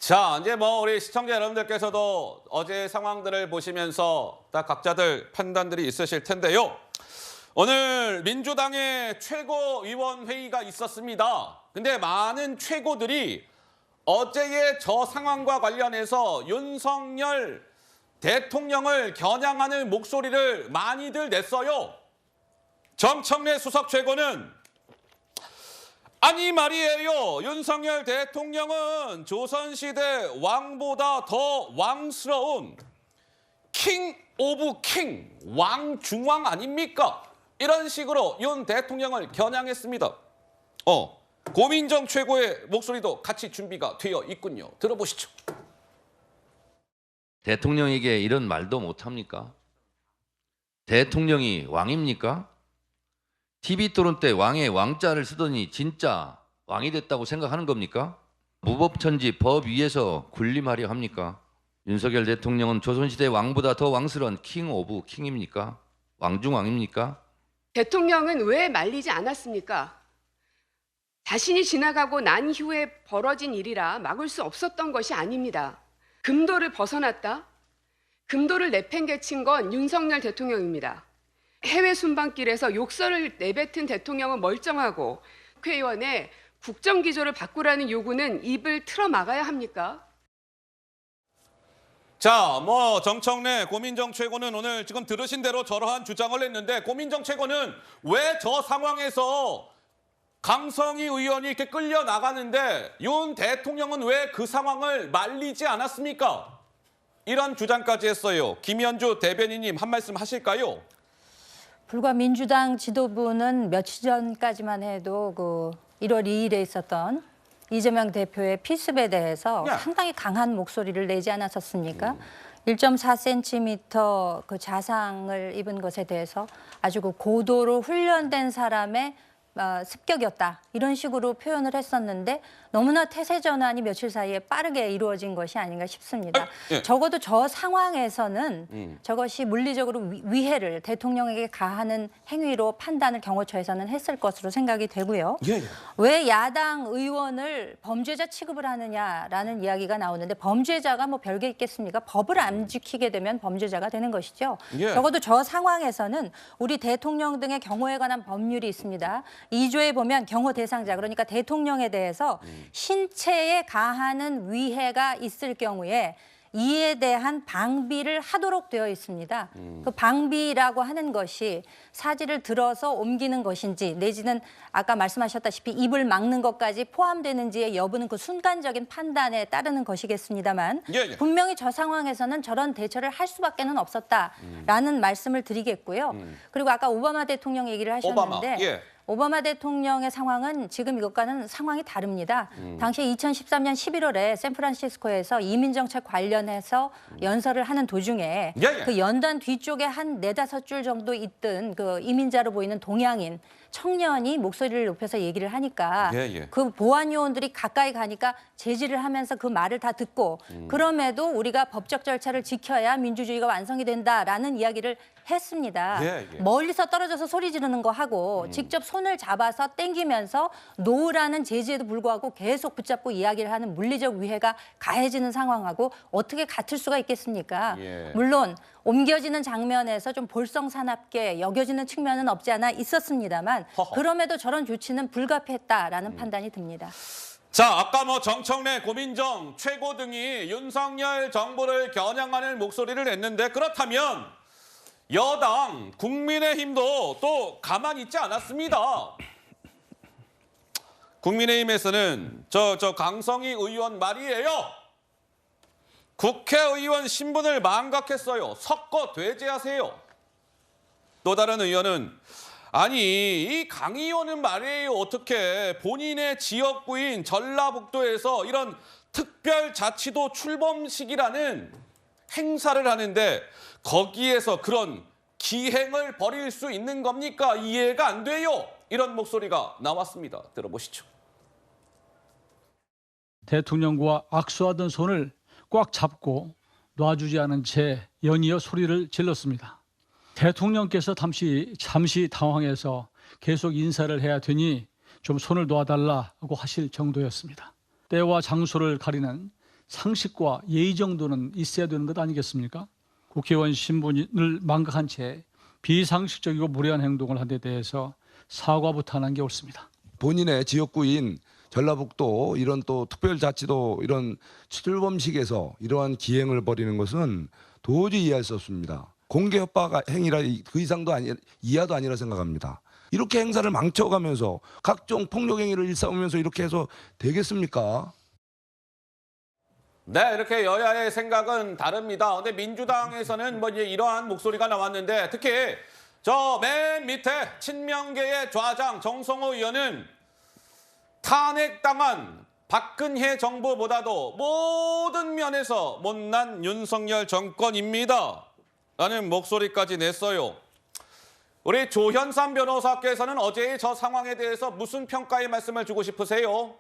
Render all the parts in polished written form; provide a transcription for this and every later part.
자, 이제 뭐 우리 시청자 여러분들께서도 어제 상황들을 보시면서 딱 각자들 판단들이 있으실 텐데요. 오늘 민주당의 최고위원회의가 있었습니다. 근데 많은 최고들이 어제의 저 상황과 관련해서 윤석열 대통령을 겨냥하는 목소리를 많이들 냈어요. 정청래 수석 최고는 아니 말이에요. 윤석열 대통령은 조선시대 왕보다 더 왕스러운 킹 오브 킹, 왕중왕 아닙니까? 이런 식으로 윤 대통령을 겨냥했습니다. 고민정 최고의 목소리도 같이 준비가 되어 있군요. 들어보시죠. 대통령에게 이런 말도 못합니까? 대통령이 왕입니까? TV 토론 때 왕의 왕자를 쓰더니 진짜 왕이 됐다고 생각하는 겁니까? 무법천지 법 위에서 군림하려 합니까? 윤석열 대통령은 조선시대 왕보다 더 왕스러운 킹 오브 킹입니까? 왕중왕입니까? 대통령은 왜 말리지 않았습니까? 자신이 지나가고 난 이후에 벌어진 일이라 막을 수 없었던 것이 아닙니다. 금도를 벗어났다? 금도를 내팽개친 건 윤석열 대통령입니다. 해외 순방길에서 욕설을 내뱉은 대통령은 멀쩡하고 국회의원의 국정기조를 바꾸라는 요구는 입을 틀어 막아야 합니까? 자, 뭐 정청래 고민정 최고는 오늘 지금 들으신 대로 저러한 주장을 했는데 고민정 최고는 왜 저 상황에서 강성희 의원이 이렇게 끌려 나가는데 윤 대통령은 왜 그 상황을 말리지 않았습니까? 이런 주장까지 했어요. 김현주 대변인님 한 말씀 하실까요? 불과 민주당 지도부는 며칠 전까지만 해도 그 1월 2일에 있었던 이재명 대표의 필습에 대해서 상당히 강한 목소리를 내지 않았었습니까? 1.4cm 그 자상을 입은 것에 대해서 아주 그 고도로 훈련된 사람의 습격이었다. 이런 식으로 표현을 했었는데 너무나 태세 전환이 며칠 사이에 빠르게 이루어진 것이 아닌가 싶습니다. 적어도 저 상황에서는 저것이 물리적으로 위해를 대통령에게 가하는 행위로 판단을 경호처에서는 했을 것으로 생각이 되고요. 왜 야당 의원을 범죄자 취급을 하느냐라는 이야기가 나오는데 범죄자가 뭐 별게 있겠습니까? 법을 안 지키게 되면 범죄자가 되는 것이죠. 적어도 저 상황에서는 우리 대통령 등의 경호에 관한 법률이 있습니다. 2조에 보면 경호 대상자, 그러니까 대통령에 대해서 신체에 가하는 위해가 있을 경우에 이에 대한 방비를 하도록 되어 있습니다. 그 방비라고 하는 것이 사지를 들어서 옮기는 것인지 내지는 아까 말씀하셨다시피 입을 막는 것까지 포함되는지의 여부는 그 순간적인 판단에 따르는 것이겠습니다만 분명히 저 상황에서는 저런 대처를 할 수밖에는 없었다라는 말씀을 드리겠고요. 그리고 아까 오바마 대통령 얘기를 하셨는데 오바마 대통령의 상황은 지금 이것과는 상황이 다릅니다. 당시 2013년 11월에 샌프란시스코에서 이민정책 관련해서 연설을 하는 도중에 그 연단 뒤쪽에 한 4-5줄 정도 있던 그 이민자로 보이는 동양인 청년이 목소리를 높여서 얘기를 하니까 그 보안 요원들이 가까이 가니까 제지를 하면서 그 말을 다 듣고 그럼에도 우리가 법적 절차를 지켜야 민주주의가 완성이 된다라는 이야기를 했습니다. 멀리서 떨어져서 소리 지르는 거 하고 직접 손을 잡아서 땡기면서 놓으라는 제지에도 불구하고 계속 붙잡고 이야기를 하는 물리적 위해가 가해지는 상황하고 어떻게 같을 수가 있겠습니까? 물론 옮겨지는 장면에서 좀 볼썽사납게 여겨지는 측면은 없지 않아 있었습니다만 그럼에도 저런 조치는 불가피했다라는 판단이 듭니다. 자, 아까 뭐 정청래, 고민정 최고 등이 윤석열 정부를 겨냥하는 목소리를 냈는데 그렇다면 여당 국민의힘도 또 가만히 있지 않았습니다. 국민의힘에서는 저 강성희 의원 말이에요. 국회의원 신분을 망각했어요. 석거 배제하세요. 또 다른 의원은 아니 이 강 의원은 말이에요. 어떻게 본인의 지역구인 전라북도에서 이런 특별자치도 출범식이라는 행사를 하는데 거기에서 그런 기행을 벌일 수 있는 겁니까? 이해가 안 돼요. 이런 목소리가 나왔습니다. 들어보시죠. 대통령과 악수하던 손을 꽉 잡고 놔주지 않은 채 연이어 소리를 질렀습니다. 대통령께서 잠시 당황해서 계속 인사를 해야 되니 좀 손을 놓아달라고 하실 정도였습니다. 때와 장소를 가리는 상식과 예의 정도는 있어야 되는 것 아니겠습니까? 국회의원 신분을 망각한 채 비상식적이고 무례한 행동을 한 데 대해서 사과부터 하는 게 옳습니다. 본인의 지역구인 전라북도 이런 또 특별자치도 이런 출범식에서 이러한 기행을 벌이는 것은 도저히 이해할 수 없습니다. 공개 협박 행위라 그 이상도 이하도 아니라 생각합니다. 이렇게 행사를 망쳐가면서 각종 폭력 행위를 일삼으면서 이렇게 해서 되겠습니까? 네, 이렇게 여야의 생각은 다릅니다. 근데 민주당에서는 뭐 이제 이러한 목소리가 나왔는데 특히 저 맨 밑에 친명계의 좌장 정성호 의원은 탄핵당한 박근혜 정부보다도 모든 면에서 못난 윤석열 정권입니다. 라는 목소리까지 냈어요. 우리 조현삼 변호사께서는 어제의 저 상황에 대해서 무슨 평가의 말씀을 주고 싶으세요?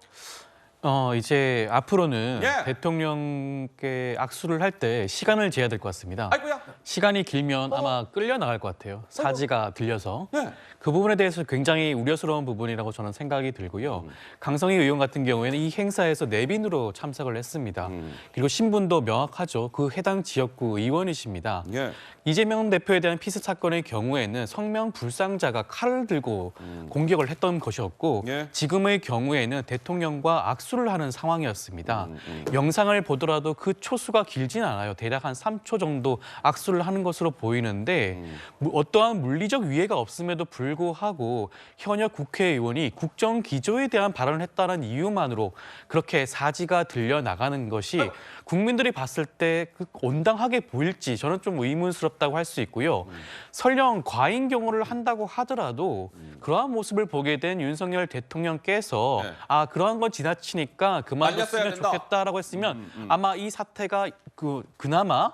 이제 앞으로는 예. 대통령께 악수를 할 때 시간을 재야 될 것 같습니다. 아이고야. 시간이 길면 아마 끌려 나갈 것 같아요. 사지가 들려서. 네. 그 부분에 대해서 굉장히 우려스러운 부분이라고 저는 생각이 들고요. 강성희 의원 같은 경우에는 이 행사에서 내빈으로 참석을 했습니다. 그리고 신분도 명확하죠. 그 해당 지역구 의원이십니다. 예. 이재명 대표에 대한 피스 사건의 경우에는 성명 불상자가 칼을 들고 공격을 했던 것이었고 예. 지금의 경우에는 대통령과 악수를 하는 상황이었습니다. 영상을 보더라도 그 초수가 길진 않아요. 대략 한 3초 정도 악수를 하는 것으로 보이는데 어떠한 물리적 위해가 없음에도 불구하고 현역 국회의원이 국정 기조에 대한 발언을 했다는 이유만으로 그렇게 사지가 들려 나가는 것이 국민들이 봤을 때 온당하게 보일지 저는 좀 의문스럽다고 할 수 있고요. 설령 과잉 경호를 한다고 하더라도 그러한 모습을 보게 된 윤석열 대통령께서 네. 그러한 건 지나치니까 말렸어야 그만뒀으면 된다. 좋겠다라고 했으면 아마 이 사태가 그나마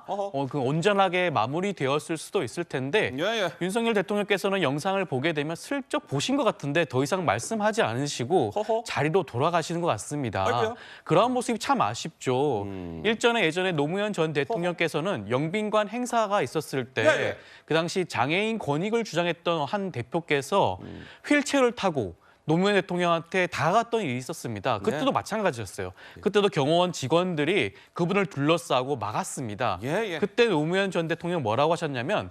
온전하게 마무리되었을 수도 있을 텐데 예, 예. 윤석열 대통령께서는 영상을 보게 되면 슬쩍 보신 것 같은데 더 이상 말씀하지 않으시고 허허. 자리로 돌아가시는 것 같습니다. 아이고야. 그러한 모습이 참 아쉽죠. 예전에 노무현 전 대통령께서는 영빈관 행사가 있었을 때 예, 예. 그 당시 장애인 권익을 주장했던 한 대표께서 휠체어를 타고 노무현 대통령한테 다가갔던 일이 있었습니다. 그때도 네. 마찬가지였어요. 그때도 경호원 직원들이 그분을 둘러싸고 막았습니다. 예, 예. 그때 노무현 전 대통령 뭐라고 하셨냐면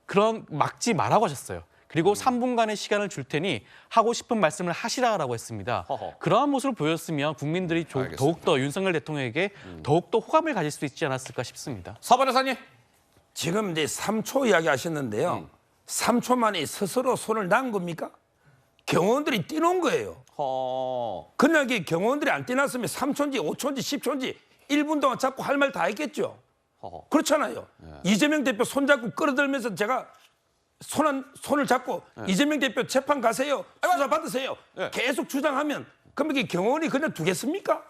그런 막지 말라고 하셨어요. 그리고 3분간의 시간을 줄 테니 하고 싶은 말씀을 하시라고 했습니다. 허허. 그러한 모습을 보였으면 국민들이 알겠습니다. 더욱더 윤석열 대통령에게 더욱더 호감을 가질 수 있지 않았을까 싶습니다. 서 변호사님. 지금 이제 3초 이야기 하셨는데요. 3초 만에 스스로 손을 난 겁니까? 경호원들이 뛰는 거예요. 그날게 경호원들이 안 뛰었으면 3초인지 5초인지 10초인지 1분 동안 잡고 할 말 다 했겠죠. 그렇잖아요. 이재명 대표 손잡고 끌어들면서 제가 손을 잡고 이재명 대표 재판 가세요. 수사 받으세요. 네. 계속 주장하면 그럼 이게 경호원이 그냥 두겠습니까?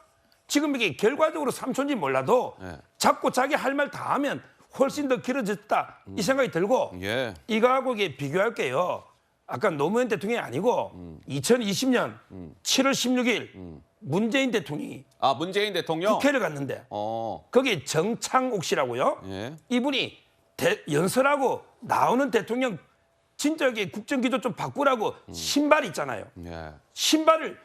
지금 이게 결과적으로 3초인지 몰라도 잡고 자기 할 말 다 하면 훨씬 더 길어졌다 이 생각이 들고 예. 이거하고 이게 비교할게요. 아까 노무현 대통령이 아니고 2020년 7월 16일 문재인 대통령이 문재인 대통령. 국회를 갔는데 거기 정창옥 씨라고요. 예. 이분이 연설하고 나오는 대통령 진짜 이게 국정기조 좀 바꾸라고 신발 있잖아요. 예. 신발을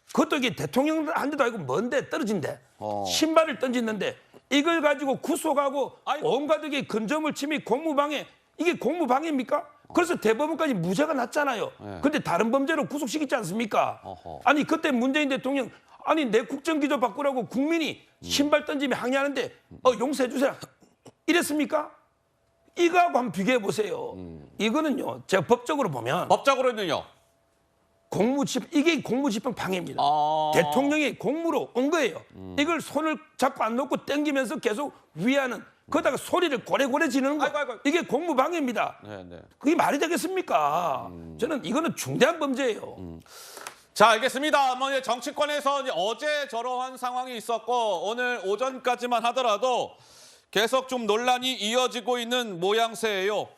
그것도 이게 대통령한테도 아니고 먼데 떨어진대. 신발을 던지는데 이걸 가지고 구속하고 아이고. 온갖 이게 근저물 침입 공무방해 이게 공무방해입니까? 그래서 대법원까지 무죄가 났잖아요. 근데 다른 범죄로 구속시키지 않습니까? 어허. 아니 그때 문재인 대통령 아니 내 국정기조 바꾸라고 국민이 신발 던지며 항의하는데 용서해 주세요. 이랬습니까? 이거하고 한번 비교해 보세요. 이거는요. 제가 법적으로 보면 법적으로는요. 이게 공무집행 방해입니다. 대통령이 공무로 온 거예요. 이걸 손을 잡고 안 놓고 당기면서 계속 위하는 그러다가 소리를 고래고래 지르는 거 아이고. 이게 공무방해입니다. 네. 그게 말이 되겠습니까? 저는 이거는 중대한 범죄예요. 자, 알겠습니다. 뭐 이제 정치권에서 이제 어제 저러한 상황이 있었고 오늘 오전까지만 하더라도 계속 좀 논란이 이어지고 있는 모양새예요.